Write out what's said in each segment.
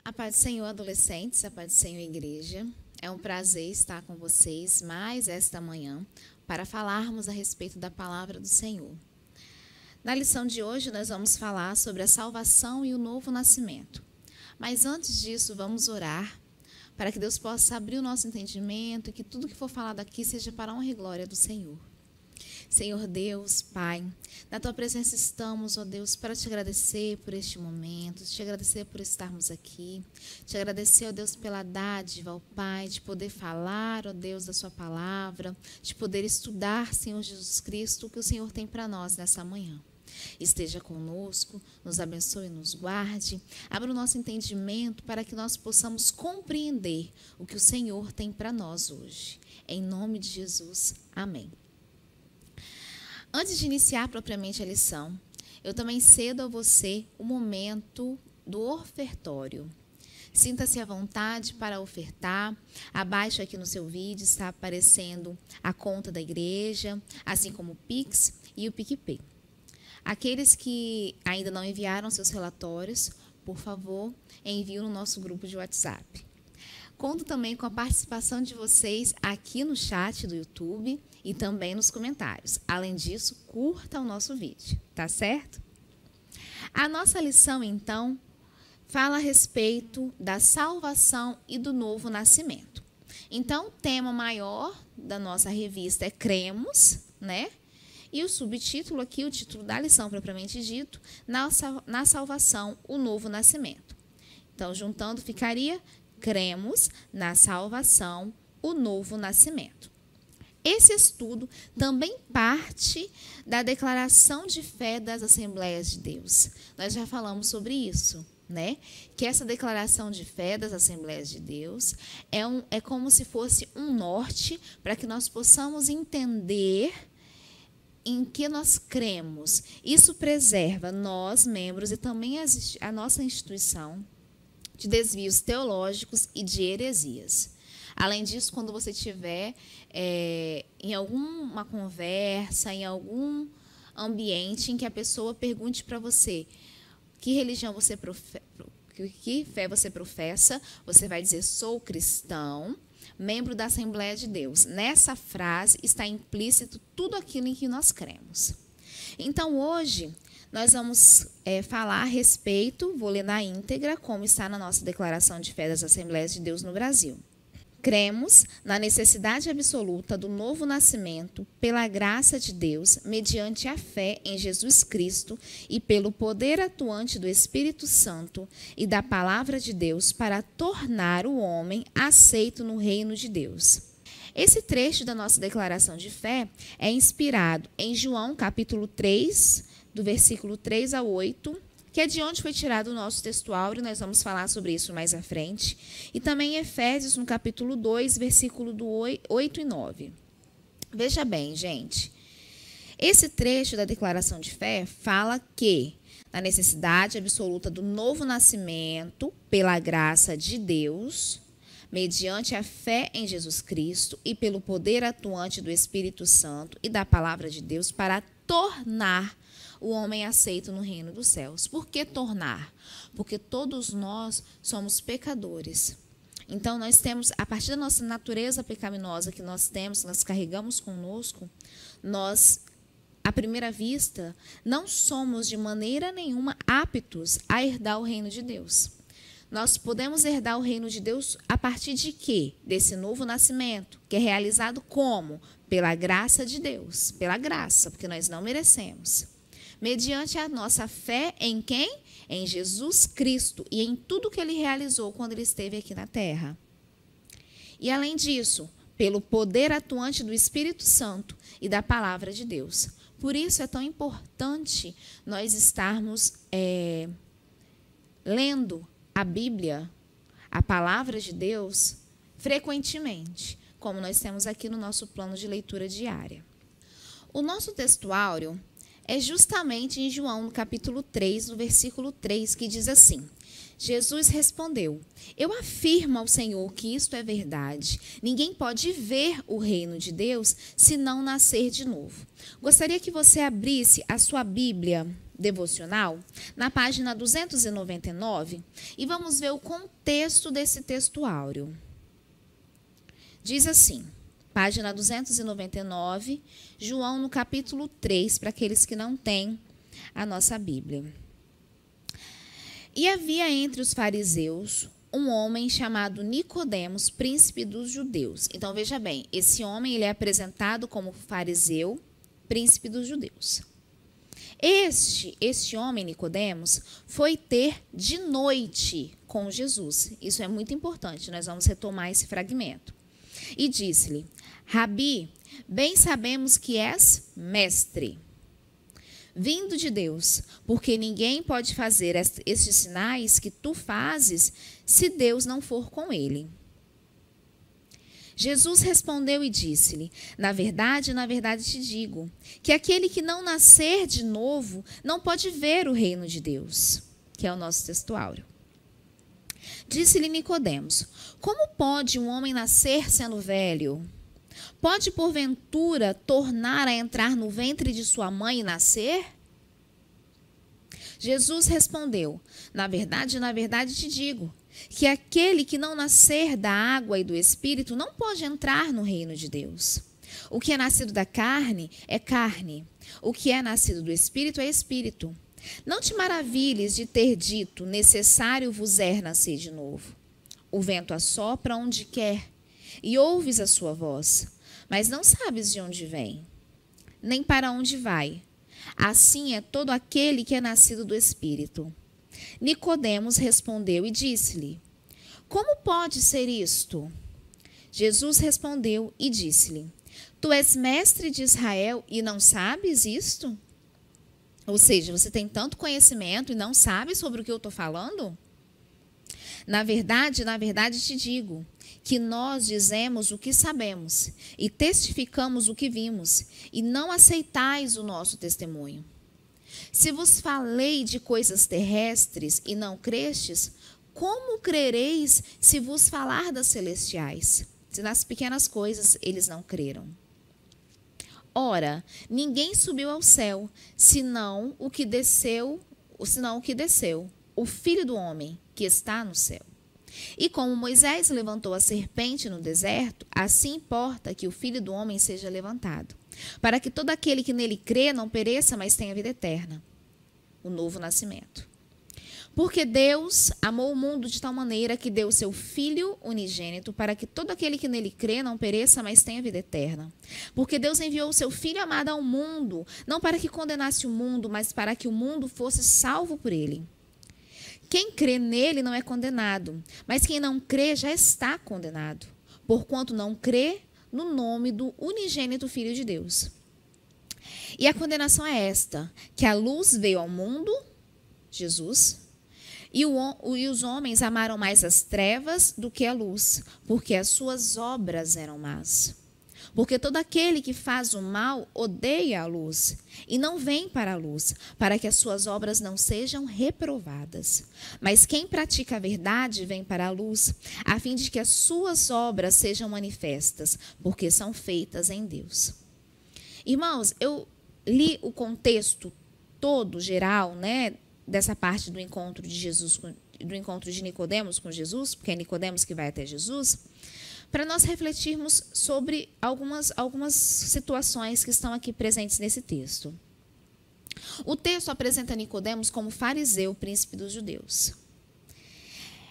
A paz do Senhor, adolescentes, a paz do Senhor, igreja. É um prazer estar com vocês mais esta manhã para falarmos a respeito da palavra do Senhor. Na lição de hoje, nós vamos falar sobre a salvação e o novo nascimento. Mas antes disso, vamos orar para que Deus possa abrir o nosso entendimento e que tudo que for falado aqui seja para a honra e glória do Senhor. Senhor Deus, Pai, na Tua presença estamos, ó Deus, para Te agradecer por este momento, Te agradecer por estarmos aqui, Te agradecer, ó Deus, pela dádiva, ó Pai, de poder falar, ó Deus, da Sua palavra, de poder estudar, Senhor Jesus Cristo, o que o Senhor tem para nós nessa manhã. Esteja conosco, nos abençoe e nos guarde, abra o nosso entendimento para que nós possamos compreender o que o Senhor tem para nós hoje. Em nome de Jesus, amém. Antes de iniciar propriamente a lição, eu também cedo a você o momento do ofertório. Sinta-se à vontade para ofertar. Abaixo aqui no seu vídeo está aparecendo a conta da igreja, assim como o Pix e o PicPay. Aqueles que ainda não enviaram seus relatórios, por favor, enviem no nosso grupo de WhatsApp. Conto também com a participação de vocês aqui no chat do YouTube e também nos comentários. Além disso, curta o nosso vídeo, tá certo? A nossa lição, então, fala a respeito da salvação e do novo nascimento. Então, o tema maior da nossa revista é Cremos, né? E o subtítulo aqui, o título da lição propriamente dito, na salvação, o novo nascimento. Então, juntando, ficaria Cremos na salvação, o novo nascimento. Esse estudo também parte da declaração de fé das Assembleias de Deus. Nós já falamos sobre isso, né? Que essa declaração de fé das Assembleias de Deus é como se fosse um norte para que nós possamos entender em que nós cremos. Isso preserva nós, membros, e também a nossa instituição de desvios teológicos e de heresias. Além disso, quando você estiver em alguma conversa, em algum ambiente em que a pessoa pergunte para você que religião você que fé você professa, você vai dizer: sou cristão, membro da Assembleia de Deus. Nessa frase está implícito tudo aquilo em que nós cremos. Então, hoje, nós vamos falar a respeito, vou ler na íntegra, como está na nossa declaração de fé das Assembleias de Deus no Brasil. Cremos na necessidade absoluta do novo nascimento pela graça de Deus, mediante a fé em Jesus Cristo e pelo poder atuante do Espírito Santo e da palavra de Deus para tornar o homem aceito no reino de Deus. Esse trecho da nossa declaração de fé é inspirado em João, capítulo 3, do versículo 3 a 8, que é de onde foi tirado o nosso textuário, nós vamos falar sobre isso mais à frente, e também em Efésios, no capítulo 2, versículo do 8 e 9. Veja bem, gente, esse trecho da declaração de fé fala que na necessidade absoluta do novo nascimento pela graça de Deus, mediante a fé em Jesus Cristo e pelo poder atuante do Espírito Santo e da palavra de Deus para tornar o homem aceito no reino dos céus. Por que tornar? Porque todos nós somos pecadores. Então, nós temos, a partir da nossa natureza pecaminosa que nós temos, nós carregamos conosco, nós, à primeira vista, não somos de maneira nenhuma aptos a herdar o reino de Deus. Nós podemos herdar o reino de Deus a partir de quê? Desse novo nascimento, que é realizado como? Pela graça de Deus. Pela graça, porque nós não merecemos. Mediante a nossa fé em quem? Em Jesus Cristo e em tudo que Ele realizou quando Ele esteve aqui na terra. E além disso, pelo poder atuante do Espírito Santo e da palavra de Deus. Por isso é tão importante nós estarmos lendo a Bíblia, a palavra de Deus, frequentemente, como nós temos aqui no nosso plano de leitura diária. O nosso textuário é justamente em João, no capítulo 3, no versículo 3, que diz assim: Jesus respondeu: Eu afirmo ao Senhor que isto é verdade. Ninguém pode ver o reino de Deus se não nascer de novo. Gostaria que você abrisse a sua Bíblia devocional na página 299 e vamos ver o contexto desse texto áureo. Diz assim, página 299, João no capítulo 3, para aqueles que não têm a nossa Bíblia. E havia entre os fariseus um homem chamado Nicodemos, príncipe dos judeus. Então, veja bem, esse homem ele é apresentado como fariseu, príncipe dos judeus. Este homem, Nicodemos, foi ter de noite com Jesus. Isso é muito importante, nós vamos retomar esse fragmento. E disse-lhe: Rabi, bem sabemos que és mestre, vindo de Deus, porque ninguém pode fazer estes sinais que tu fazes se Deus não for com ele. Jesus respondeu e disse-lhe: na verdade te digo, que aquele que não nascer de novo não pode ver o reino de Deus, que é o nosso texto áureo. Disse-lhe Nicodemos: como pode um homem nascer sendo velho? Pode, porventura, tornar a entrar no ventre de sua mãe e nascer? Jesus respondeu: na verdade te digo, que aquele que não nascer da água e do Espírito não pode entrar no reino de Deus. O que é nascido da carne é carne, o que é nascido do Espírito é Espírito. Não te maravilhes de ter dito: necessário vos é nascer de novo. O vento assopra onde quer, e ouves a sua voz, mas não sabes de onde vem, nem para onde vai. Assim é todo aquele que é nascido do Espírito. Nicodemos respondeu e disse-lhe: como pode ser isto? Jesus respondeu e disse-lhe: tu és mestre de Israel e não sabes isto? Ou seja, você tem tanto conhecimento e não sabe sobre o que eu estou falando? Na verdade te digo, que nós dizemos o que sabemos e testificamos o que vimos, e não aceitais o nosso testemunho. Se vos falei de coisas terrestres e não crestes, como crereis se vos falar das celestiais? Se nas pequenas coisas eles não creram. Ora, ninguém subiu ao céu, senão o que desceu, o Filho do Homem, que está no céu. E como Moisés levantou a serpente no deserto, assim importa que o Filho do Homem seja levantado, para que todo aquele que nele crê não pereça, mas tenha vida eterna, o novo nascimento. Porque Deus amou o mundo de tal maneira que deu o seu Filho unigênito, para que todo aquele que nele crê não pereça, mas tenha vida eterna. Porque Deus enviou o seu Filho amado ao mundo, não para que condenasse o mundo, mas para que o mundo fosse salvo por ele. Quem crê nele não é condenado, mas quem não crê já está condenado, porquanto não crê no nome do unigênito Filho de Deus. E a condenação é esta, que a luz veio ao mundo, Jesus, e os homens amaram mais as trevas do que a luz, porque as suas obras eram más. Porque todo aquele que faz o mal odeia a luz e não vem para a luz, para que as suas obras não sejam reprovadas. Mas quem pratica a verdade vem para a luz, a fim de que as suas obras sejam manifestas, porque são feitas em Deus. Irmãos, eu li o contexto todo, geral, né, dessa parte do encontro de Jesus, do encontro de Nicodemos com Jesus, porque é Nicodemos que vai até Jesus, para nós refletirmos sobre algumas situações que estão aqui presentes nesse texto. O texto apresenta Nicodemos como fariseu, príncipe dos judeus.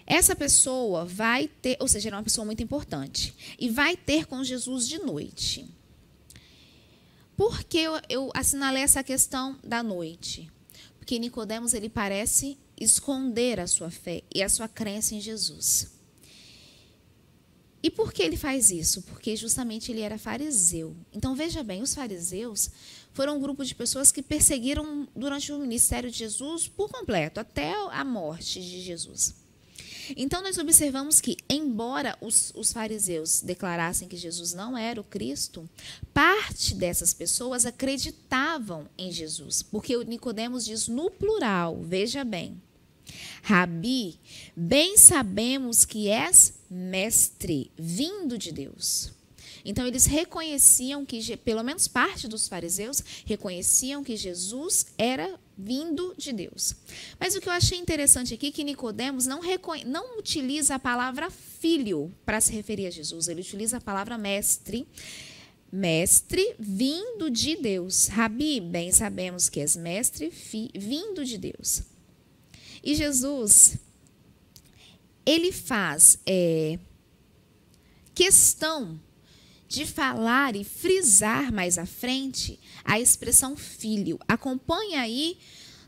Essa pessoa vai ter, ou seja, era uma pessoa muito importante, e vai ter com Jesus de noite. Por que eu assinalei essa questão da noite? Porque Nicodemos ele parece esconder a sua fé e a sua crença em Jesus. E por que ele faz isso? Porque justamente ele era fariseu. Então, veja bem, os fariseus foram um grupo de pessoas que perseguiram durante o ministério de Jesus por completo, até a morte de Jesus. Então, nós observamos que, embora os fariseus declarassem que Jesus não era o Cristo, parte dessas pessoas acreditavam em Jesus, porque o Nicodemos diz no plural, veja bem. Rabi, bem sabemos que és mestre, vindo de Deus. Então, eles reconheciam que, pelo menos parte dos fariseus, reconheciam que Jesus era vindo de Deus. Mas o que eu achei interessante aqui é que Nicodemos não utiliza a palavra filho para se referir a Jesus. Ele utiliza a palavra mestre. Mestre vindo de Deus. Rabi, bem sabemos que és mestre vindo de Deus. E Jesus, ele faz questão de falar e frisar mais à frente a expressão filho. Acompanha aí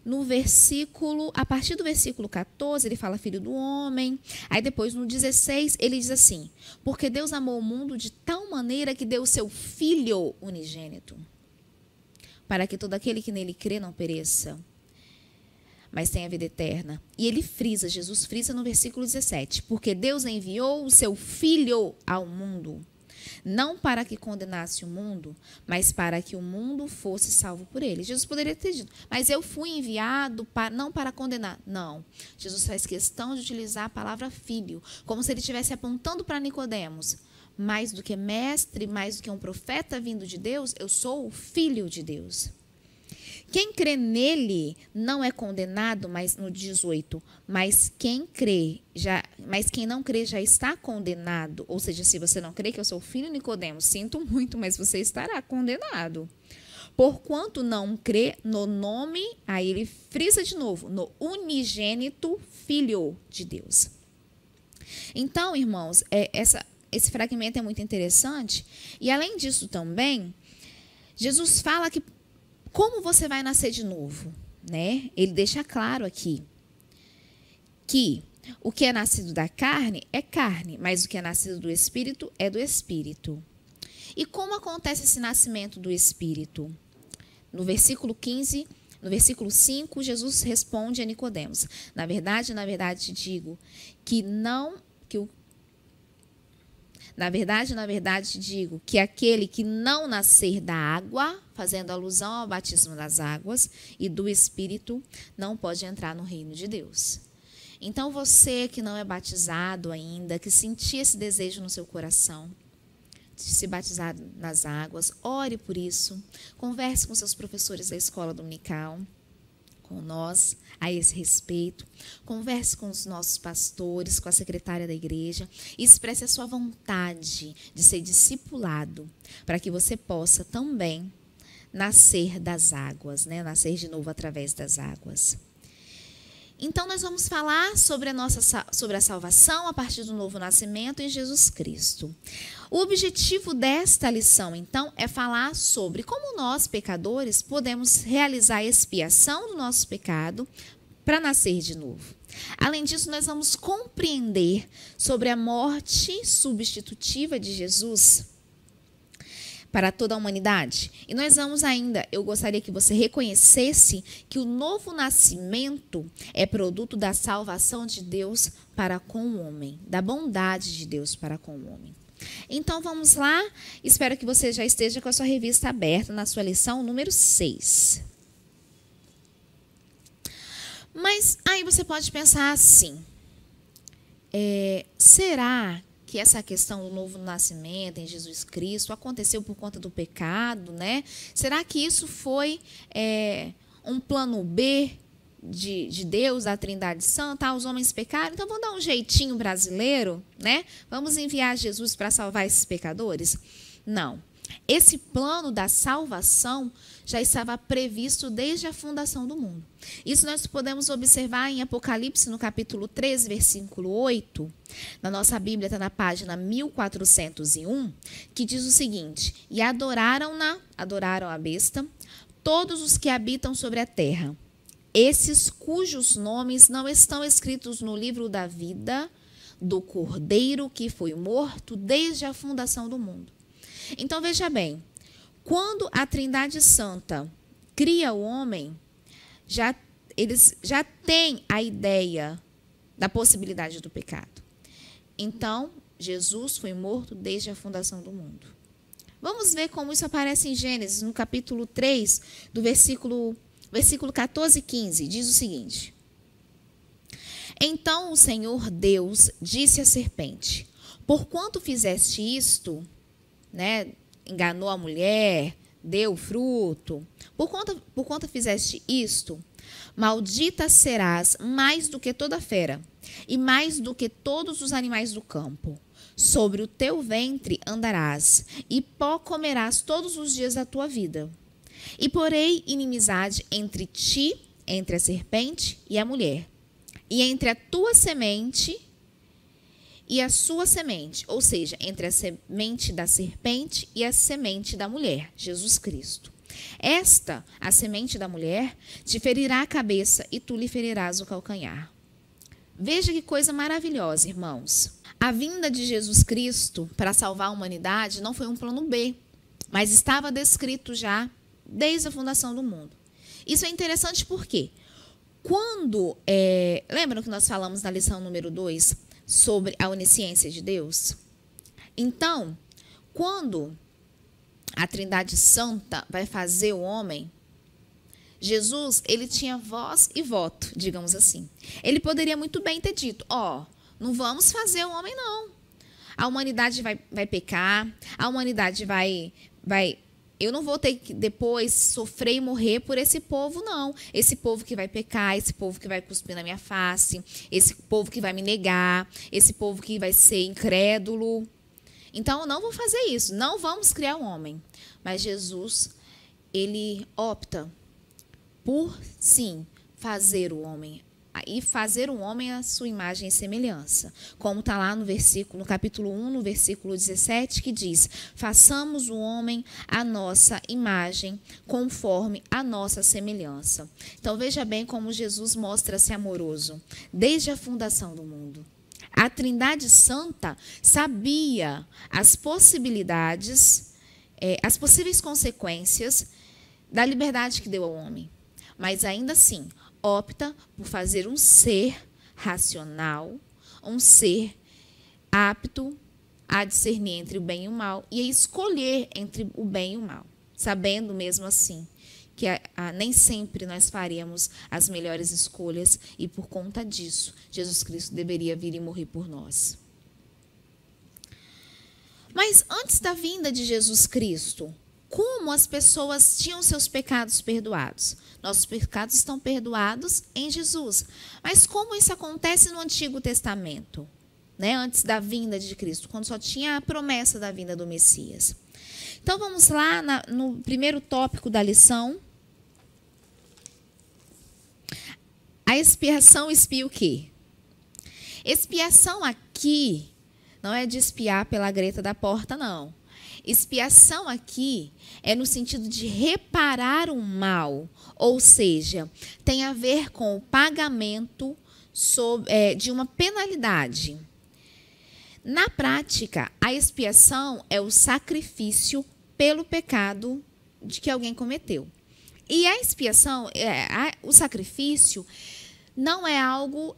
no versículo, a partir do versículo 14, ele fala filho do homem. Aí depois no 16, ele diz assim: porque Deus amou o mundo de tal maneira que deu o seu filho unigênito, para que todo aquele que nele crê não pereça, mas tenha vida eterna. E ele frisa, Jesus frisa no versículo 17, porque Deus enviou o seu filho ao mundo, não para que condenasse o mundo, mas para que o mundo fosse salvo por ele. Jesus poderia ter dito, mas eu fui enviado não para condenar. Não. Jesus faz questão de utilizar a palavra filho, como se ele estivesse apontando para Nicodemos. Mais do que mestre, mais do que um profeta vindo de Deus, eu sou o filho de Deus. Quem crê nele não é condenado, mas no 18, mas quem não crê já está condenado. Ou seja, se você não crê que eu sou filho de Nicodemos, sinto muito, mas você estará condenado. Porquanto não crê no nome, aí ele frisa de novo, no unigênito Filho de Deus. Então, irmãos, esse fragmento é muito interessante. E além disso também, Jesus fala que como você vai nascer de novo, né? Ele deixa claro aqui que o que é nascido da carne é carne, mas o que é nascido do Espírito é do Espírito. E como acontece esse nascimento do Espírito? No versículo 15, no versículo 5, Jesus responde a Nicodemos: na verdade te digo que te digo que aquele que não nascer da água, fazendo alusão ao batismo das águas e do Espírito, não pode entrar no reino de Deus. Então, você que não é batizado ainda, que sentia esse desejo no seu coração de se batizar nas águas, ore por isso, converse com seus professores da escola dominical, com nós a esse respeito, converse com os nossos pastores, com a secretária da igreja e expresse a sua vontade de ser discipulado, para que você possa também nascer das águas, né? Nascer de novo através das águas. Então, nós vamos falar sobre a salvação a partir do novo nascimento em Jesus Cristo. O objetivo desta lição, então, é falar sobre como nós, pecadores, podemos realizar a expiação do nosso pecado para nascer de novo. Além disso, nós vamos compreender sobre a morte substitutiva de Jesus para toda a humanidade. E nós vamos ainda, eu gostaria que você reconhecesse que o novo nascimento é produto da salvação de Deus para com o homem, da bondade de Deus para com o homem. Então vamos lá, espero que você já esteja com a sua revista aberta na sua lição número 6. Mas aí você pode pensar assim, será que essa questão do novo nascimento em Jesus Cristo aconteceu por conta do pecado, né? Será que isso foi um plano B de Deus, da Trindade Santa? Os homens pecaram, então vamos dar um jeitinho brasileiro, né? Vamos enviar Jesus para salvar esses pecadores? Não. Esse plano da salvação já estava previsto desde a fundação do mundo. Isso nós podemos observar em Apocalipse, no capítulo 13, versículo 8. Na nossa Bíblia está na página 1401, que diz o seguinte: e adoraram a besta, todos os que habitam sobre a terra, esses cujos nomes não estão escritos no livro da vida do Cordeiro que foi morto desde a fundação do mundo. Então, veja bem, quando a Trindade Santa cria o homem, eles já têm a ideia da possibilidade do pecado. Então, Jesus foi morto desde a fundação do mundo. Vamos ver como isso aparece em Gênesis, no capítulo 3, do versículo 14 e 15. Diz o seguinte: Então o Senhor Deus disse à serpente: porquanto fizeste isto, né? Enganou a mulher, deu fruto. Por quanto fizeste isto, maldita serás mais do que toda fera, e mais do que todos os animais do campo. Sobre o teu ventre andarás, e pó comerás todos os dias da tua vida. E porei inimizade entre ti, entre a serpente e a mulher, e entre a tua semente e a sua semente, ou seja, entre a semente da serpente e a semente da mulher, Jesus Cristo. Esta, a semente da mulher, te ferirá a cabeça e tu lhe ferirás o calcanhar. Veja que coisa maravilhosa, irmãos. A vinda de Jesus Cristo para salvar a humanidade não foi um plano B, mas estava descrito já desde a fundação do mundo. Isso é interessante porque lembram que nós falamos na lição número 2 sobre a onisciência de Deus? Então, quando a Trindade Santa vai fazer o homem, Jesus, ele tinha voz e voto, digamos assim. Ele poderia muito bem ter dito, não vamos fazer o homem, não. A humanidade vai pecar, a humanidade eu não vou ter que depois sofrer e morrer por esse povo, não. Esse povo que vai pecar, esse povo que vai cuspir na minha face, esse povo que vai me negar, esse povo que vai ser incrédulo. Então, eu não vou fazer isso. Não vamos criar um homem. Mas Jesus, ele opta por, sim, fazer o homem. E fazer o homem à sua imagem e semelhança. Como está lá no capítulo 1, no versículo 17, que diz: façamos o homem à nossa imagem, conforme a nossa semelhança. Então, veja bem como Jesus mostra-se amoroso, desde a fundação do mundo. A Trindade Santa sabia as possibilidades, as possíveis consequências da liberdade que deu ao homem. Mas ainda assim, opta por fazer um ser racional, um ser apto a discernir entre o bem e o mal e a escolher entre o bem e o mal, sabendo mesmo assim que nem sempre nós faríamos as melhores escolhas e por conta disso, Jesus Cristo deveria vir e morrer por nós. Mas antes da vinda de Jesus Cristo, como as pessoas tinham seus pecados perdoados? Nossos pecados estão perdoados em Jesus. Mas como isso acontece no Antigo Testamento? Né? Antes da vinda de Cristo, quando só tinha a promessa da vinda do Messias. Então vamos lá no primeiro tópico da lição. A expiação expia o quê? Expiação aqui não é de espiar pela greta da porta, não. Expiação aqui é no sentido de reparar um mal, ou seja, tem a ver com o pagamento de uma penalidade. Na prática, a expiação é o sacrifício pelo pecado de que alguém cometeu. E a expiação, o sacrifício, não é algo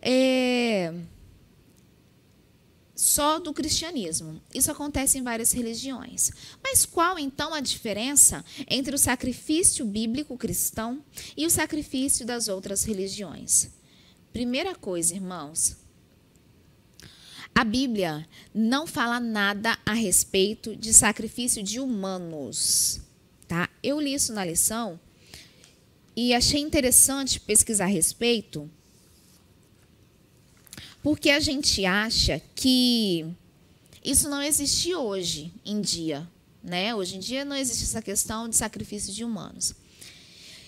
só do cristianismo. Isso acontece em várias religiões. Mas qual, então, a diferença entre o sacrifício bíblico cristão e o sacrifício das outras religiões? Primeira coisa, irmãos, a Bíblia não fala nada a respeito de sacrifício de humanos. Tá? Eu li isso na lição e achei interessante pesquisar a respeito, porque a gente acha que isso não existe hoje em dia, né? Hoje em dia não existe essa questão de sacrifício de humanos.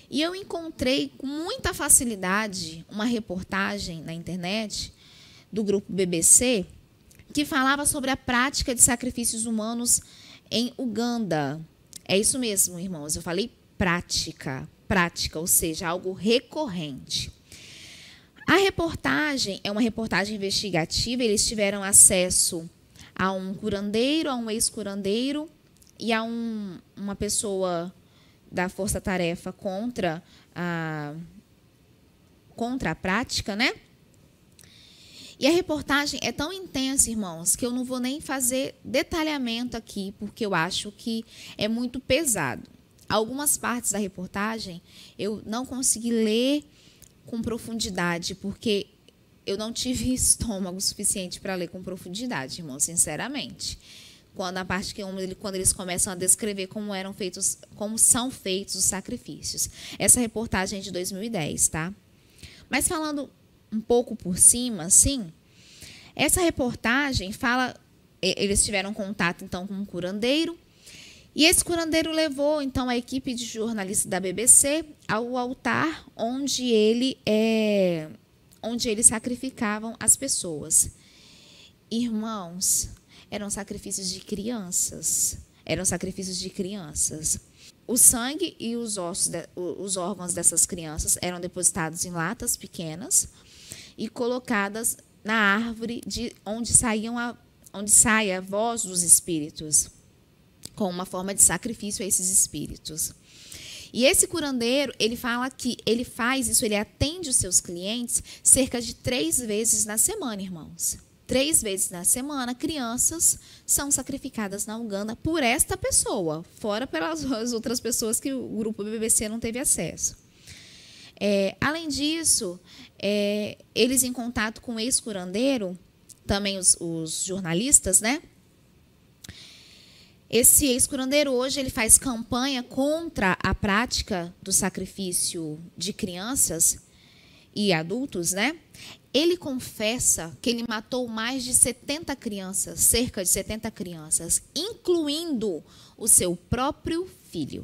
E eu encontrei com muita facilidade uma reportagem na internet do grupo BBC que falava sobre a prática de sacrifícios humanos em Uganda. É isso mesmo, irmãos. Eu falei prática, ou seja, algo recorrente. A reportagem é uma reportagem investigativa. Eles tiveram acesso a um curandeiro, a um ex-curandeiro e a uma pessoa da força-tarefa contra a prática, né? E a reportagem é tão intensa, irmãos, que eu não vou nem fazer detalhamento aqui, porque eu acho que é muito pesado. Algumas partes da reportagem eu não consegui ler com profundidade, porque eu não tive estômago suficiente para ler com profundidade, irmão, sinceramente. Quando a parte quando eles começam a descrever como são feitos os sacrifícios. Essa reportagem é de 2010, tá? Mas falando um pouco por cima, assim, essa reportagem fala, eles tiveram contato então com um curandeiro, e esse curandeiro levou então a equipe de jornalistas da BBC ao altar onde eles sacrificavam as pessoas. Irmãos, eram sacrifícios de crianças. O sangue e os órgãos dessas crianças eram depositados em latas pequenas e colocadas na árvore onde sai a voz dos espíritos, com uma forma de sacrifício a esses espíritos. E esse curandeiro, ele fala que ele faz isso, ele atende os seus clientes cerca de 3 vezes na semana, irmãos. 3 vezes na semana, crianças são sacrificadas na Uganda por esta pessoa, fora pelas outras pessoas que o grupo BBC não teve acesso. Além disso, eles em contato com o ex-curandeiro, também os jornalistas, né? Esse ex-curandeiro hoje ele faz campanha contra a prática do sacrifício de crianças e adultos, né? Ele confessa que ele matou mais de 70 crianças, cerca de 70 crianças, incluindo o seu próprio filho.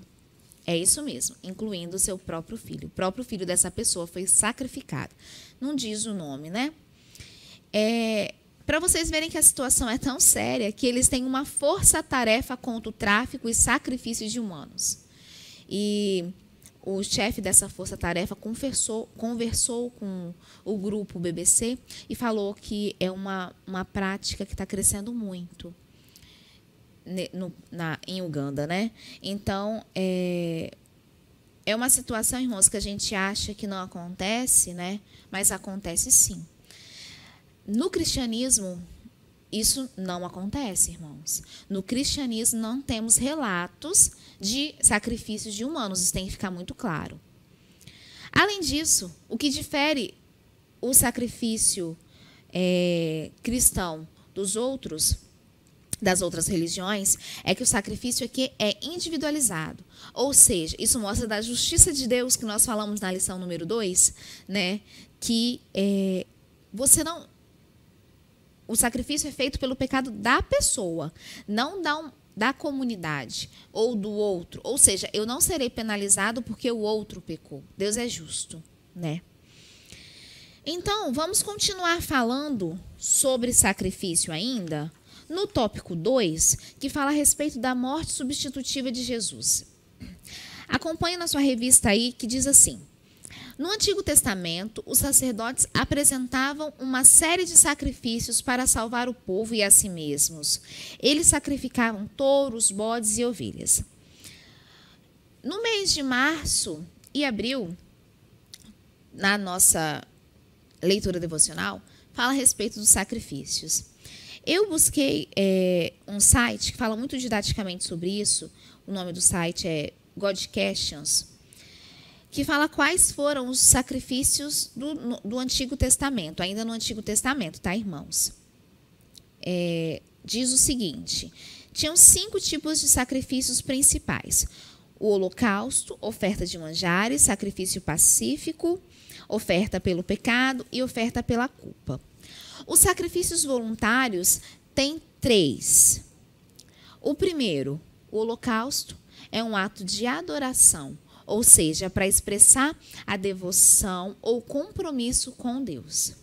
É isso mesmo, incluindo o seu próprio filho. O próprio filho dessa pessoa foi sacrificado. Não diz o nome, né? Para vocês verem que a situação é tão séria que eles têm uma força-tarefa contra o tráfico e sacrifício de humanos. E o chefe dessa força-tarefa conversou com o grupo BBC e falou que é uma prática que está crescendo muito em Uganda, né? Então, é uma situação, irmãos, que a gente acha que não acontece, né? Mas acontece sim. No cristianismo, isso não acontece, irmãos. No cristianismo, não temos relatos de sacrifícios de humanos. Isso tem que ficar muito claro. Além disso, o que difere o sacrifício cristão das outras religiões é que o sacrifício aqui é individualizado. Ou seja, isso mostra da justiça de Deus que nós falamos na lição número 2, né? Que o sacrifício é feito pelo pecado da pessoa, não da comunidade ou do outro. Ou seja, eu não serei penalizado porque o outro pecou. Deus é justo, né? Então, vamos continuar falando sobre sacrifício ainda no tópico 2, que fala a respeito da morte substitutiva de Jesus. Acompanhe na sua revista aí, que diz assim: no Antigo Testamento, os sacerdotes apresentavam uma série de sacrifícios para salvar o povo e a si mesmos. Eles sacrificavam touros, bodes e ovelhas. No mês de março e abril, na nossa leitura devocional, fala a respeito dos sacrifícios. Eu busquei um site que fala muito didaticamente sobre isso. O nome do site é God Questions, que fala quais foram os sacrifícios do Antigo Testamento, ainda no Antigo Testamento, tá, irmãos? Diz o seguinte: tinham 5 tipos de sacrifícios principais: o holocausto, oferta de manjares, sacrifício pacífico, oferta pelo pecado e oferta pela culpa. Os sacrifícios voluntários têm 3. O primeiro, o holocausto, é um ato de adoração, ou seja, para expressar a devoção ou compromisso com Deus.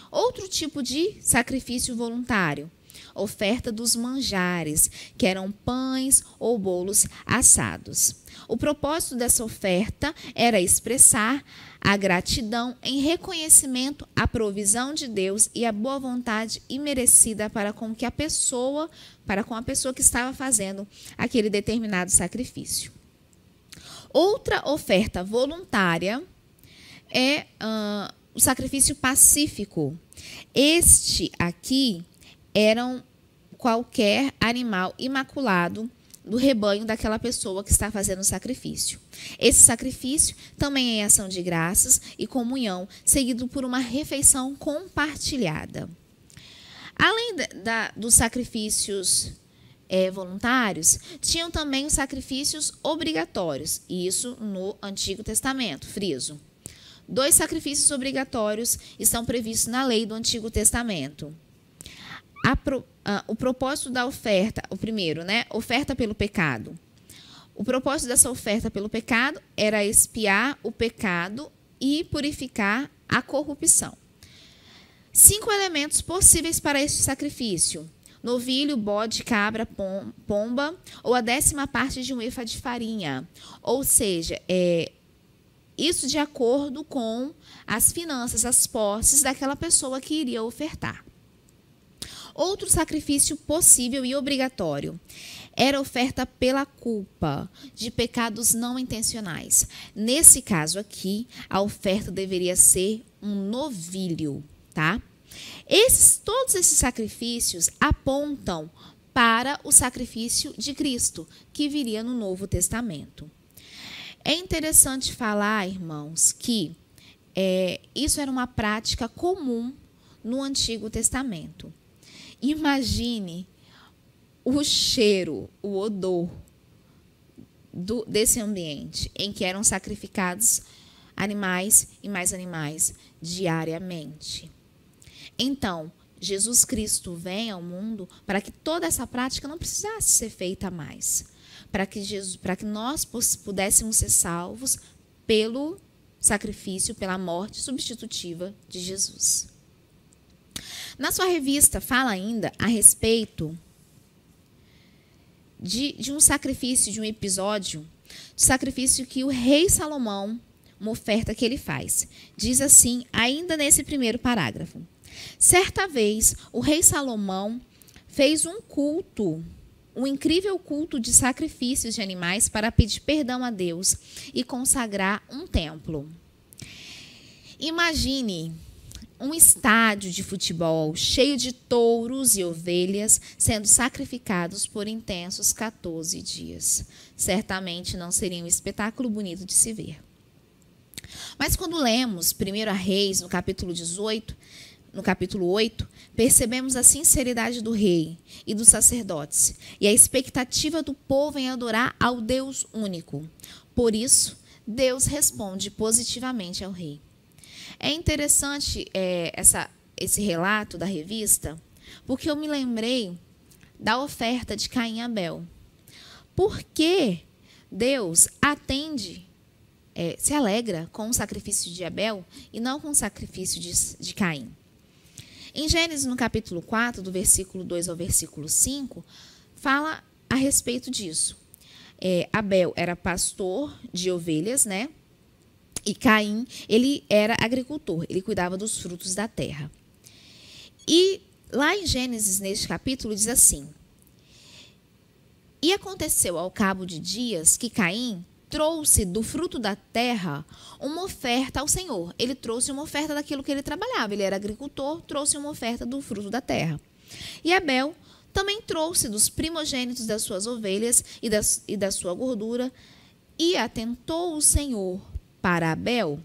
Outro tipo de sacrifício voluntário, oferta dos manjares, que eram pães ou bolos assados. O propósito dessa oferta era expressar a gratidão em reconhecimento à provisão de Deus e à boa vontade imerecida para com a pessoa que estava fazendo aquele determinado sacrifício. Outra oferta voluntária é o sacrifício pacífico. Este aqui era qualquer animal imaculado do rebanho daquela pessoa que está fazendo o sacrifício. Esse sacrifício também é ação de graças e comunhão, seguido por uma refeição compartilhada. Além dos sacrifícios voluntários, tinham também os sacrifícios obrigatórios, isso no Antigo Testamento, friso. 2 sacrifícios obrigatórios estão previstos na lei do Antigo Testamento. O propósito da oferta, o primeiro, oferta pelo pecado. O propósito dessa oferta pelo pecado era expiar o pecado e purificar a corrupção. 5 elementos possíveis para este sacrifício: novilho, bode, cabra, pomba ou a 10ª parte de um efa de farinha. Ou seja, isso de acordo com as finanças, as posses daquela pessoa que iria ofertar. Outro sacrifício possível e obrigatório era a oferta pela culpa de pecados não intencionais. Nesse caso aqui, a oferta deveria ser um novilho, tá? Todos esses sacrifícios apontam para o sacrifício de Cristo, que viria no Novo Testamento. É interessante falar, irmãos, que isso era uma prática comum no Antigo Testamento. Imagine o cheiro, o odor desse ambiente em que eram sacrificados animais e mais animais diariamente. Então, Jesus Cristo vem ao mundo para que toda essa prática não precisasse ser feita mais, para que nós pudéssemos ser salvos pelo sacrifício, pela morte substitutiva de Jesus. Na sua revista, fala ainda a respeito de um sacrifício, de um episódio, de sacrifício que o rei Salomão, uma oferta que ele faz. Diz assim, ainda nesse primeiro parágrafo: certa vez, o rei Salomão fez um incrível culto de sacrifícios de animais para pedir perdão a Deus e consagrar um templo. Imagine um estádio de futebol cheio de touros e ovelhas sendo sacrificados por intensos 14 dias. Certamente não seria um espetáculo bonito de se ver. Mas quando lemos 1 Reis, no capítulo 8, percebemos a sinceridade do rei e dos sacerdotes e a expectativa do povo em adorar ao Deus único. Por isso, Deus responde positivamente ao rei. É interessante esse relato da revista, porque eu me lembrei da oferta de Caim e Abel. Por que Deus se alegra com o sacrifício de Abel e não com o sacrifício de Caim? Em Gênesis, no capítulo 4, do versículo 2 ao versículo 5, fala a respeito disso. Abel era pastor de ovelhas, E Caim, ele era agricultor, ele cuidava dos frutos da terra. E lá em Gênesis, neste capítulo, diz assim: e aconteceu ao cabo de dias que Caim trouxe do fruto da terra uma oferta ao Senhor. Ele trouxe uma oferta daquilo que ele trabalhava. Ele era agricultor, trouxe uma oferta do fruto da terra. E Abel também trouxe dos primogênitos das suas ovelhas e da sua gordura. E atentou o Senhor para Abel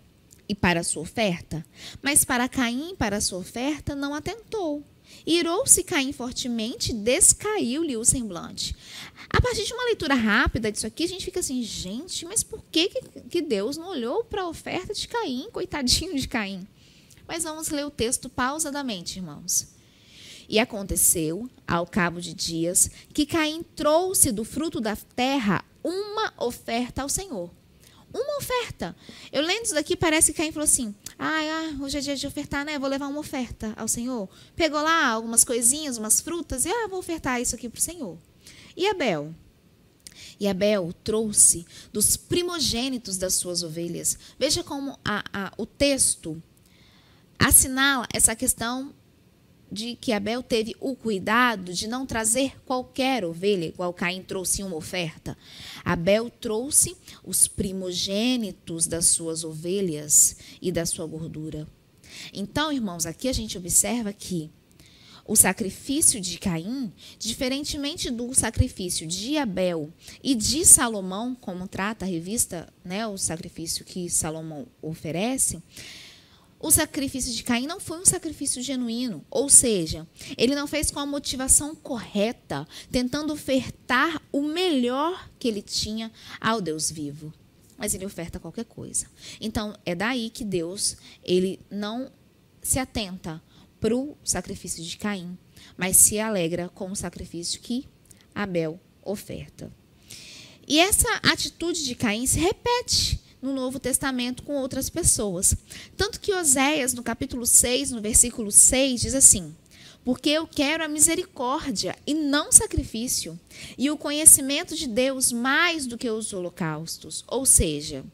e para a sua oferta, mas para Caim e para a sua oferta não atentou. Irou-se Caim fortemente, descaiu-lhe o semblante. A partir de uma leitura rápida disso aqui, a gente fica assim, gente, mas por que Deus não olhou para a oferta de Caim, coitadinho de Caim? Mas vamos ler o texto pausadamente, irmãos. E aconteceu, ao cabo de dias, que Caim trouxe do fruto da terra uma oferta ao Senhor. Uma oferta. Eu lendo isso daqui, parece que Caim falou assim, hoje é dia de ofertar, Vou levar uma oferta ao Senhor. Pegou lá algumas coisinhas, umas frutas, e vou ofertar isso aqui para o Senhor. E Abel? E Abel trouxe dos primogênitos das suas ovelhas. Veja como o texto assinala essa questão de que Abel teve o cuidado de não trazer qualquer ovelha, igual Caim trouxe uma oferta. Abel trouxe os primogênitos das suas ovelhas e da sua gordura. Então, irmãos, aqui a gente observa que o sacrifício de Caim, diferentemente do sacrifício de Abel e de Salomão, como trata a revista, né, o sacrifício que Salomão oferece, o sacrifício de Caim não foi um sacrifício genuíno, ou seja, ele não fez com a motivação correta, tentando ofertar o melhor que ele tinha ao Deus vivo. Mas ele oferta qualquer coisa. Então, é daí que Deus ele não se atenta para o sacrifício de Caim, mas se alegra com o sacrifício que Abel oferta. E essa atitude de Caim se repete no Novo Testamento com outras pessoas. Tanto que Oséias, no capítulo 6, no versículo 6, diz assim: porque eu quero a misericórdia e não sacrifício, e o conhecimento de Deus mais do que os holocaustos. Ou seja,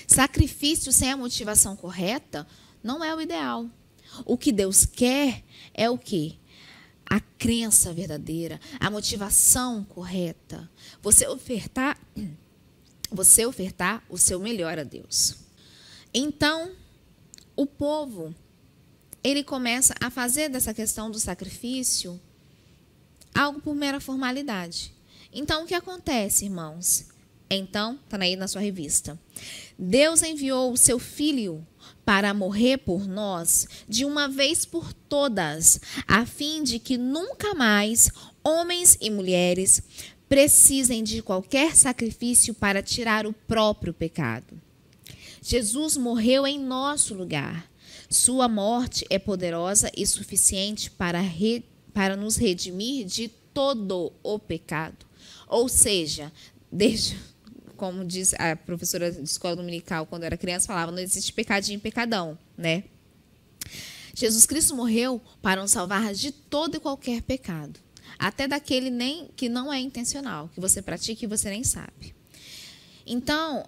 sacrifício sem a motivação correta não é o ideal. O que Deus quer é o quê? A crença verdadeira, a motivação correta. Você ofertar o seu melhor a Deus. Então, o povo, ele começa a fazer dessa questão do sacrifício algo por mera formalidade. Então, o que acontece, irmãos? Então, está aí na sua revista. Deus enviou o seu Filho para morrer por nós de uma vez por todas, a fim de que nunca mais homens e mulheres precisem de qualquer sacrifício para tirar o próprio pecado. Jesus morreu em nosso lugar. Sua morte é poderosa e suficiente para nos redimir de todo o pecado. Ou seja, como diz a professora de escola dominical, quando eu era criança, falava, não existe pecadinho e pecadão, né? Jesus Cristo morreu para nos salvar de todo e qualquer pecado. Até daquele que não é intencional, que você pratica e você nem sabe. Então,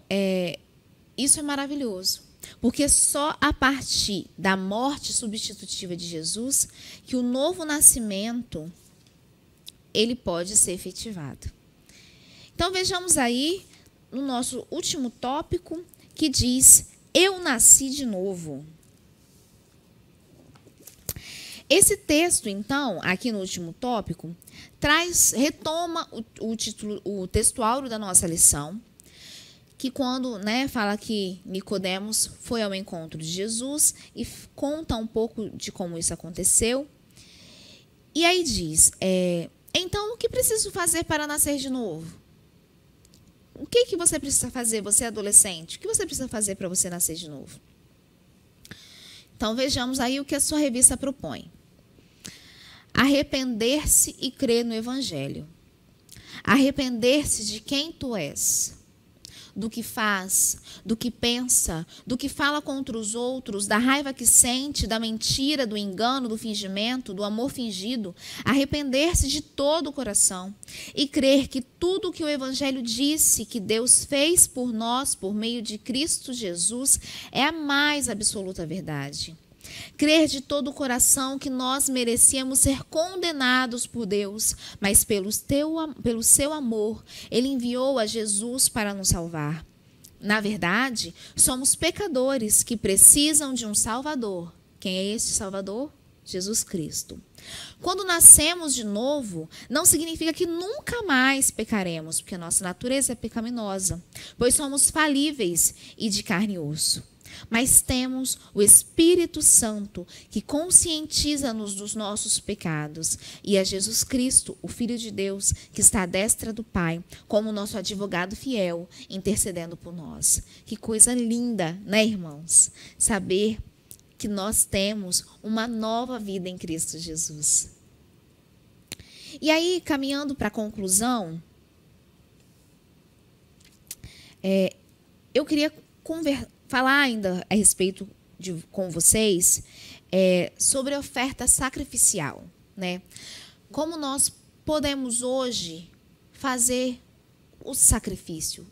isso é maravilhoso. Porque só a partir da morte substitutiva de Jesus que o novo nascimento ele pode ser efetivado. Então, vejamos aí no nosso último tópico, que diz, eu nasci de novo. Esse texto, então, aqui no último tópico, retoma o textuário da nossa lição, que quando fala que Nicodemos foi ao encontro de Jesus e conta um pouco de como isso aconteceu. E aí diz, então o que preciso fazer para nascer de novo? O que você precisa fazer, você adolescente? O que você precisa fazer para você nascer de novo? Então vejamos aí o que a sua revista propõe. Arrepender-se e crer no Evangelho. Arrepender-se de quem tu és, do que faz, do que pensa, do que fala contra os outros, da raiva que sente, da mentira, do engano, do fingimento, do amor fingido. Arrepender-se de todo o coração e crer que tudo o que o Evangelho disse que Deus fez por nós, por meio de Cristo Jesus, é a mais absoluta verdade. Crer de todo o coração que nós merecíamos ser condenados por Deus, mas pelo seu amor, Ele enviou a Jesus para nos salvar. Na verdade, somos pecadores que precisam de um Salvador. Quem é este Salvador? Jesus Cristo. Quando nascemos de novo, não significa que nunca mais pecaremos, porque a nossa natureza é pecaminosa, pois somos falíveis e de carne e osso. Mas temos o Espírito Santo que conscientiza-nos dos nossos pecados e é Jesus Cristo, o Filho de Deus, que está à destra do Pai, como nosso advogado fiel, intercedendo por nós. Que coisa linda, né, irmãos? Saber que nós temos uma nova vida em Cristo Jesus. E aí, caminhando para a conclusão, eu queria falar ainda a respeito com vocês sobre a oferta sacrificial, né? Como nós podemos hoje fazer o sacrifício?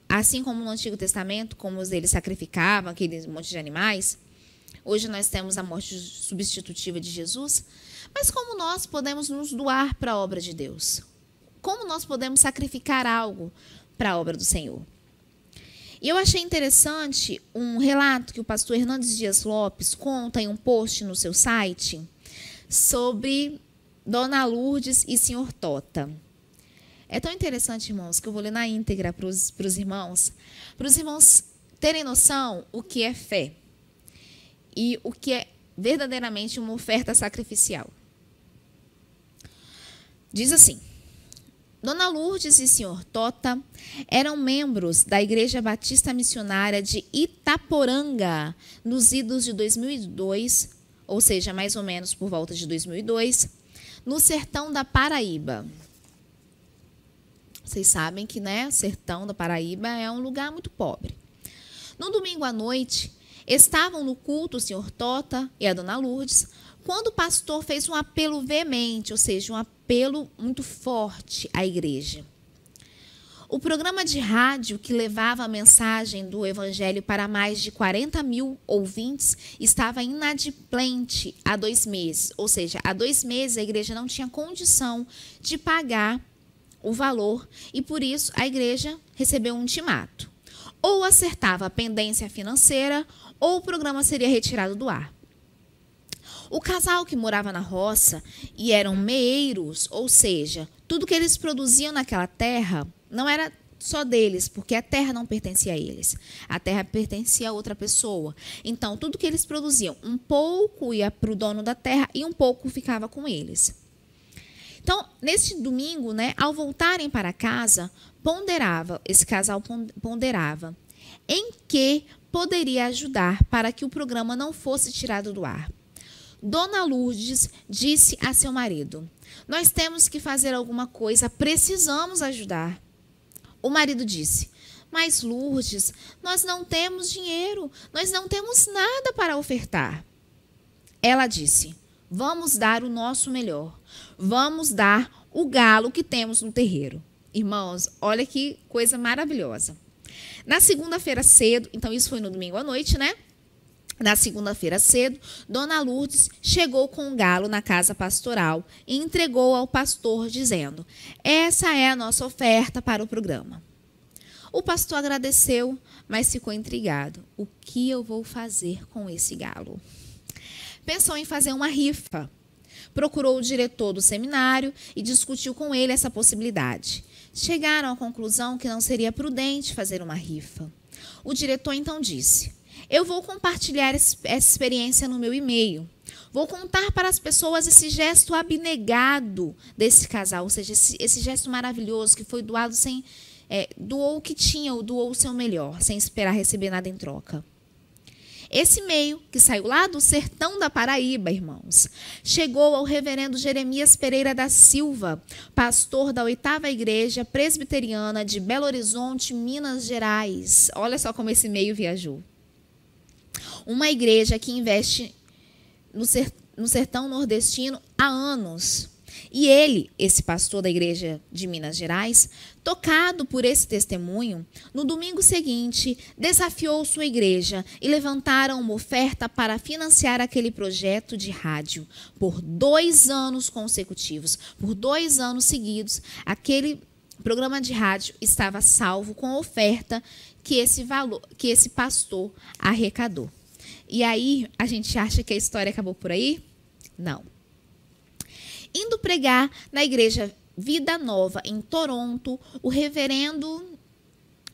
Assim como no Antigo Testamento, como eles sacrificavam aquele monte de animais, hoje nós temos a morte substitutiva de Jesus, mas como nós podemos nos doar para a obra de Deus? Como nós podemos sacrificar algo para a obra do Senhor? E eu achei interessante um relato que o pastor Hernandes Dias Lopes conta em um post no seu site sobre Dona Lourdes e Senhor Tota. É tão interessante, irmãos, que eu vou ler na íntegra para os irmãos terem noção o que é fé e o que é verdadeiramente uma oferta sacrificial. Diz assim: Dona Lourdes e Senhor Tota eram membros da Igreja Batista Missionária de Itaporanga nos idos de 2002, ou seja, mais ou menos por volta de 2002, no sertão da Paraíba. Vocês sabem que, o sertão da Paraíba é um lugar muito pobre. No domingo à noite, estavam no culto o Senhor Tota e a Dona Lourdes, quando o pastor fez um apelo veemente, ou seja, um apelo muito forte à igreja. O programa de rádio que levava a mensagem do evangelho para mais de 40 mil ouvintes estava inadimplente há 2 meses. Ou seja, há 2 meses a igreja não tinha condição de pagar o valor e, por isso, a igreja recebeu um ultimato. Ou acertava a pendência financeira ou o programa seria retirado do ar. O casal que morava na roça e eram meeiros, ou seja, tudo que eles produziam naquela terra não era só deles, porque a terra não pertencia a eles. A terra pertencia a outra pessoa. Então, tudo que eles produziam, um pouco ia para o dono da terra e um pouco ficava com eles. Então, nesse domingo, ao voltarem para casa, esse casal ponderava em que poderia ajudar para que o programa não fosse tirado do ar. Dona Lourdes disse a seu marido: nós temos que fazer alguma coisa, precisamos ajudar. O marido disse: mas Lourdes, nós não temos dinheiro, nós não temos nada para ofertar. Ela disse: vamos dar o nosso melhor, vamos dar o galo que temos no terreiro. Irmãos, olha que coisa maravilhosa. Na segunda-feira cedo, então isso foi no domingo à noite, Na segunda-feira cedo, Dona Lourdes chegou com um galo na casa pastoral e entregou ao pastor, dizendo: essa é a nossa oferta para o programa. O pastor agradeceu, mas ficou intrigado. O que eu vou fazer com esse galo? Pensou em fazer uma rifa. Procurou o diretor do seminário e discutiu com ele essa possibilidade. Chegaram à conclusão que não seria prudente fazer uma rifa. O diretor então disse: eu vou compartilhar essa experiência no meu e-mail. Vou contar para as pessoas esse gesto abnegado desse casal, ou seja, esse gesto maravilhoso que foi doado doou o que tinha, ou doou o seu melhor, sem esperar receber nada em troca. Esse e-mail, que saiu lá do sertão da Paraíba, irmãos, chegou ao reverendo Jeremias Pereira da Silva, pastor da 8ª Igreja Presbiteriana de Belo Horizonte, Minas Gerais. Olha só como esse e-mail viajou. Uma igreja que investe no sertão nordestino há anos. E ele, esse pastor da igreja de Minas Gerais, tocado por esse testemunho, no domingo seguinte, desafiou sua igreja e levantaram uma oferta para financiar aquele projeto de rádio. Por 2 anos consecutivos, por 2 anos seguidos, aquele programa de rádio estava salvo com a oferta que esse pastor arrecadou. E aí, a gente acha que a história acabou por aí? Não. Indo pregar na igreja Vida Nova, em Toronto, o reverendo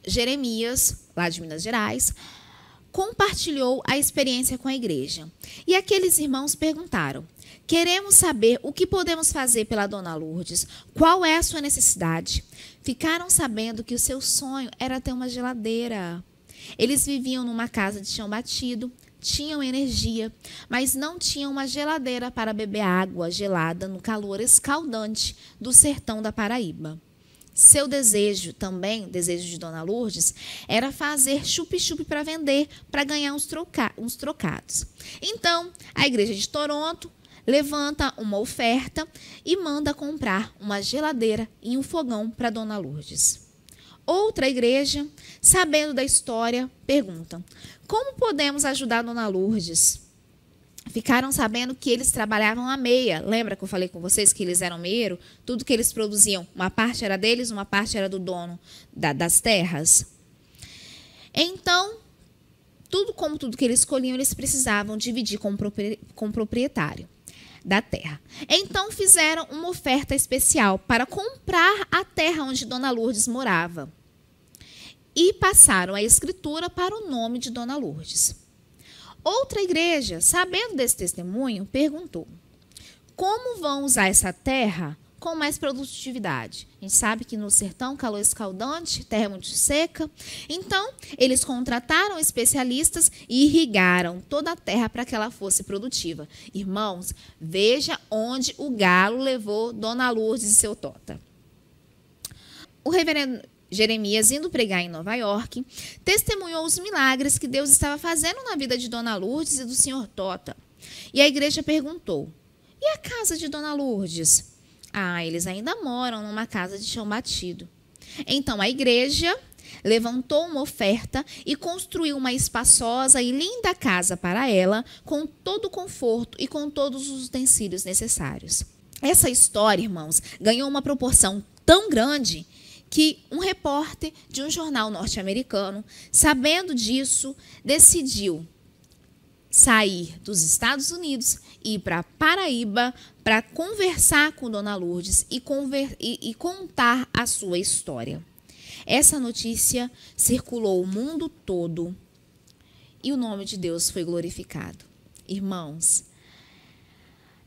Jeremias, lá de Minas Gerais, compartilhou a experiência com a igreja. E aqueles irmãos perguntaram: queremos saber o que podemos fazer pela Dona Lourdes, qual é a sua necessidade. Ficaram sabendo que o seu sonho era ter uma geladeira. Eles viviam numa casa de chão batido, tinham energia, mas não tinham uma geladeira para beber água gelada no calor escaldante do sertão da Paraíba. Seu desejo também, o desejo de Dona Lourdes, era fazer chup-chup para vender, para ganhar uns trocados. Então, a igreja de Toronto levanta uma oferta e manda comprar uma geladeira e um fogão para Dona Lourdes. Outra igreja, sabendo da história, pergunta: como podemos ajudar a Dona Lourdes? Ficaram sabendo que eles trabalhavam à meia. Lembra que eu falei com vocês que eles eram meeiro? Tudo que eles produziam, uma parte era deles, uma parte era do dono das terras. Então, tudo que eles escolhiam, eles precisavam dividir com o proprietário da terra. Então, fizeram uma oferta especial para comprar a terra onde Dona Lourdes morava. E passaram a escritura para o nome de Dona Lourdes. Outra igreja, sabendo desse testemunho, perguntou: como vão usar essa terra com mais produtividade? A gente sabe que no sertão, calor escaldante, terra muito seca. Então, eles contrataram especialistas e irrigaram toda a terra para que ela fosse produtiva. Irmãos, veja onde o galo levou Dona Lourdes e seu Tota. O reverendo Jeremias, indo pregar em Nova York, testemunhou os milagres que Deus estava fazendo na vida de Dona Lourdes e do senhor Tota. E a igreja perguntou: e a casa de Dona Lourdes? Eles ainda moram numa casa de chão batido. Então a igreja levantou uma oferta e construiu uma espaçosa e linda casa para ela, com todo o conforto e com todos os utensílios necessários. Essa história, irmãos, ganhou uma proporção tão grande que um repórter de um jornal norte-americano, sabendo disso, decidiu sair dos Estados Unidos e ir para Paraíba para conversar com Dona Lourdes e contar a sua história. Essa notícia circulou o mundo todo e o nome de Deus foi glorificado. Irmãos,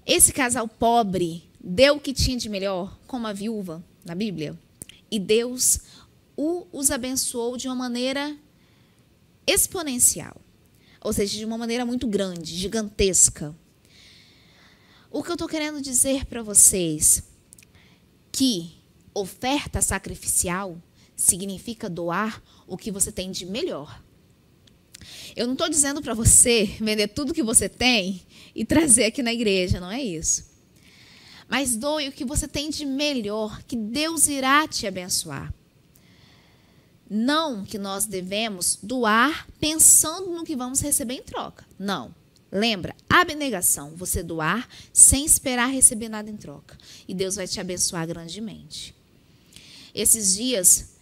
esse casal pobre deu o que tinha de melhor, como a viúva na Bíblia, e Deus os abençoou de uma maneira exponencial. Ou seja, de uma maneira muito grande, gigantesca. O que eu estou querendo dizer para vocês, que oferta sacrificial significa doar o que você tem de melhor. Eu não estou dizendo para você vender tudo que você tem e trazer aqui na igreja, não é isso. Mas doe o que você tem de melhor, que Deus irá te abençoar. Não que nós devemos doar pensando no que vamos receber em troca. Não. Lembra, abnegação, você doar sem esperar receber nada em troca. E Deus vai te abençoar grandemente. Esses dias,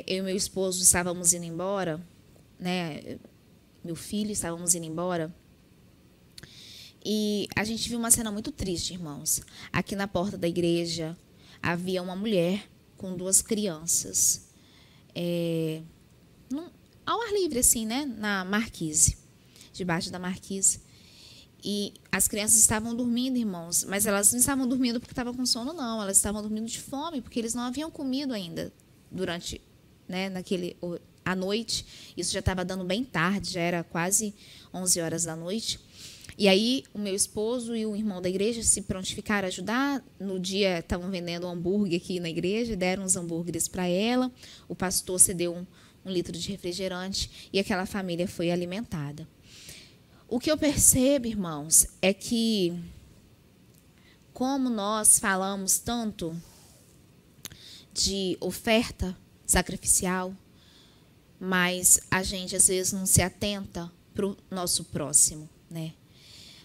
eu e meu esposo estávamos indo embora, né? Meu filho, estávamos indo embora. E a gente viu uma cena muito triste, irmãos. Aqui na porta da igreja havia uma mulher com 2 crianças. Ao ar livre, assim, né? Na marquise, debaixo da marquise. E as crianças estavam dormindo, irmãos, mas elas não estavam dormindo porque estavam com sono, não. Elas estavam dormindo de fome, porque eles não haviam comido ainda durante, né, à noite. Isso já estava dando bem tarde, já era quase 11 horas da noite. E aí, o meu esposo e o irmão da igreja se prontificaram a ajudar. No dia, estavam vendendo hambúrguer aqui na igreja, deram uns hambúrgueres para ela. O pastor cedeu um litro de refrigerante e aquela família foi alimentada. O que eu percebo, irmãos, é que, como nós falamos tanto de oferta sacrificial, mas a gente, às vezes, não se atenta para o nosso próximo, né?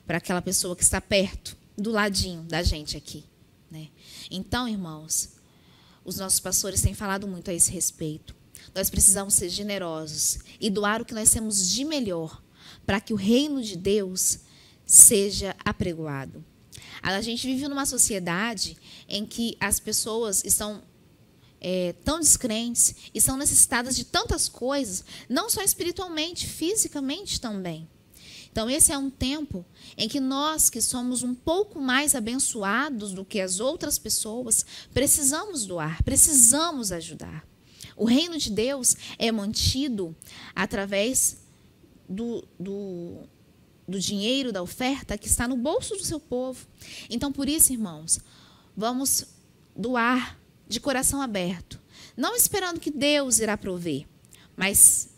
Para aquela pessoa que está perto, do ladinho da gente aqui, né? Então, irmãos, os nossos pastores têm falado muito a esse respeito. Nós precisamos ser generosos e doar o que nós temos de melhor para que o reino de Deus seja apregoado. A gente vive numa sociedade em que as pessoas estão tão descrentes e são necessitadas de tantas coisas, não só espiritualmente, fisicamente também. Então, esse é um tempo em que nós, que somos um pouco mais abençoados do que as outras pessoas, precisamos doar, precisamos ajudar. O reino de Deus é mantido através do dinheiro, da oferta que está no bolso do seu povo. Então, por isso, irmãos, vamos doar de coração aberto, não esperando que Deus irá prover, mas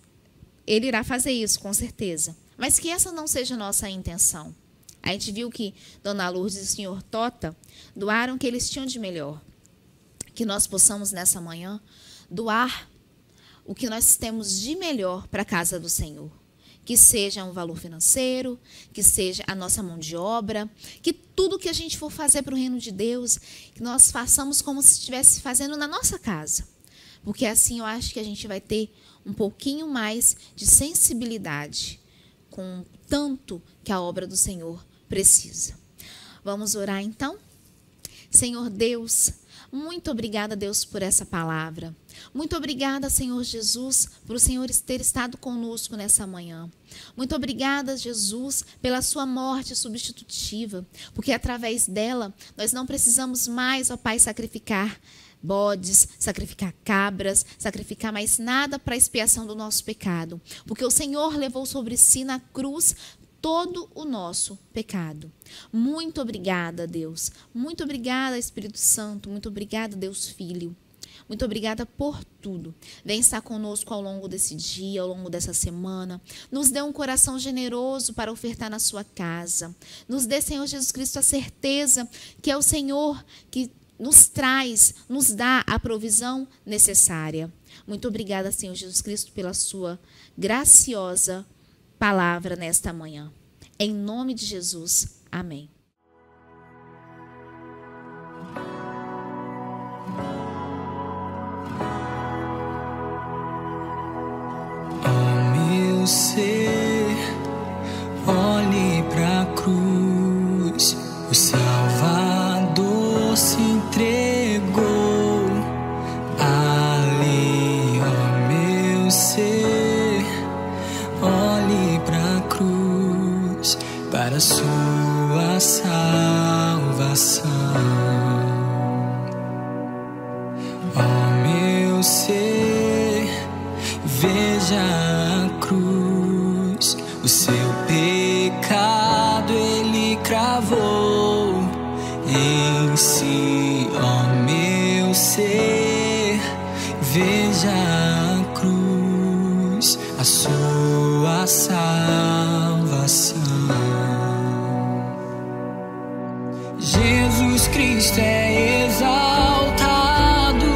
Ele irá fazer isso, com certeza. Mas que essa não seja a nossa intenção. A gente viu que Dona Lourdes e o senhor Tota doaram o que eles tinham de melhor. Que nós possamos, nessa manhã, doar o que nós temos de melhor para a casa do Senhor. Que seja um valor financeiro, que seja a nossa mão de obra, que tudo que a gente for fazer para o reino de Deus, que nós façamos como se estivesse fazendo na nossa casa. porque assim eu acho que a gente vai ter um pouquinho mais de sensibilidade com o tanto que a obra do Senhor precisa. Vamos orar então? Senhor Deus, muito obrigada, Deus, por essa palavra. Muito obrigada, Senhor Jesus, por o Senhor ter estado conosco nessa manhã. Muito obrigada, Jesus, pela sua morte substitutiva, porque através dela nós não precisamos mais, ó Pai, sacrificar bodes, sacrificar cabras, sacrificar mais nada para a expiação do nosso pecado, porque o Senhor levou sobre si na cruz todo o nosso pecado. Muito obrigada, Deus. Muito obrigada, Espírito Santo. Muito obrigada, Deus Filho. Muito obrigada por tudo. Vem estar conosco ao longo desse dia, ao longo dessa semana. Nos dê um coração generoso para ofertar na sua casa. Nos dê, Senhor Jesus Cristo, a certeza que é o Senhor que nos traz, nos dá a provisão necessária. Muito obrigada, Senhor Jesus Cristo, pela sua graciosa palavra nesta manhã. Em nome de Jesus. Amém. Meu ser, olhe pra cruz, o Salvador se entregou ali, ó meu ser, olhe pra cruz, para sua salvação. Ó meu ser, veja a cruz, o seu pecado ele cravou em si. Ó meu ser, veja a cruz, a sua salvação. Jesus Cristo é exaltado,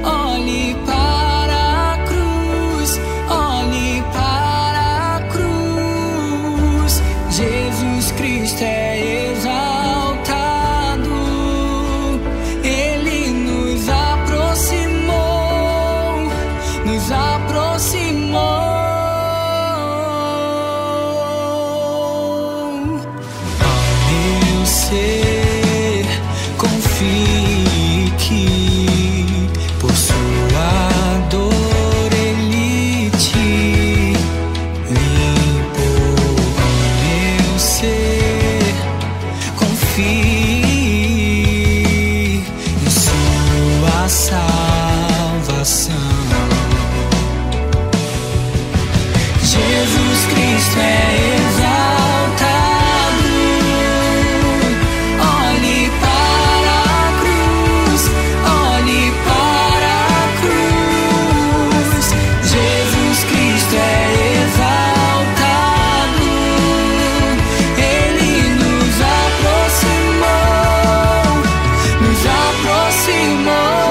olhe para a cruz, olhe para a cruz. Jesus Cristo é exaltado, ele nos aproximou, nos aproximou. Confie que por sua dor ele te limpou. Ó meu ser, confie em sua salvação. Jesus Cristo é exaltado, olhe para a cruz, olhe para a cruz. Jesus Cristo é exaltado, ele nos aproximou, nos aproximou.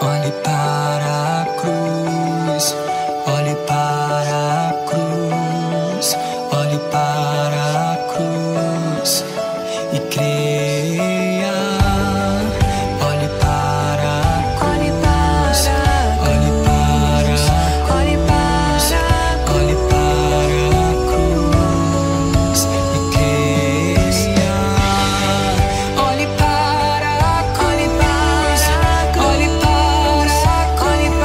Olhe para a cruz, olhe para a cruz, olhe para a cruz e creia. Olhe para a cruz, olhe para a cruz, olhe para a cruz e creia. Olhe para a cruz, olhe para a cruz, olhe para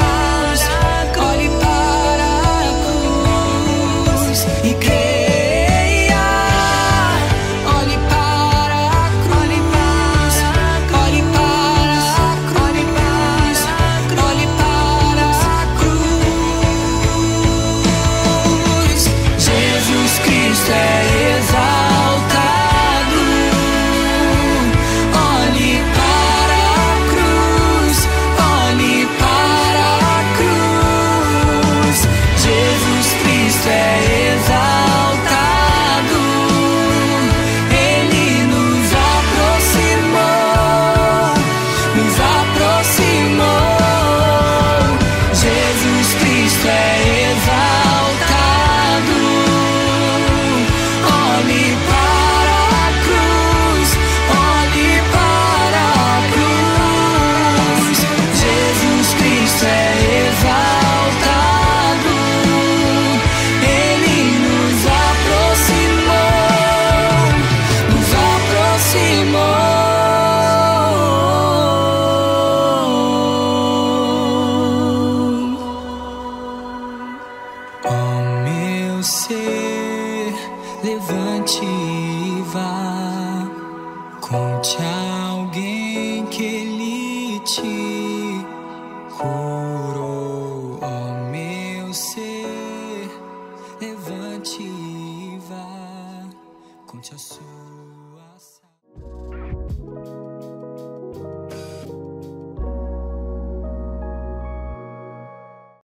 levante e vá. Conte a alguém que ele te cura.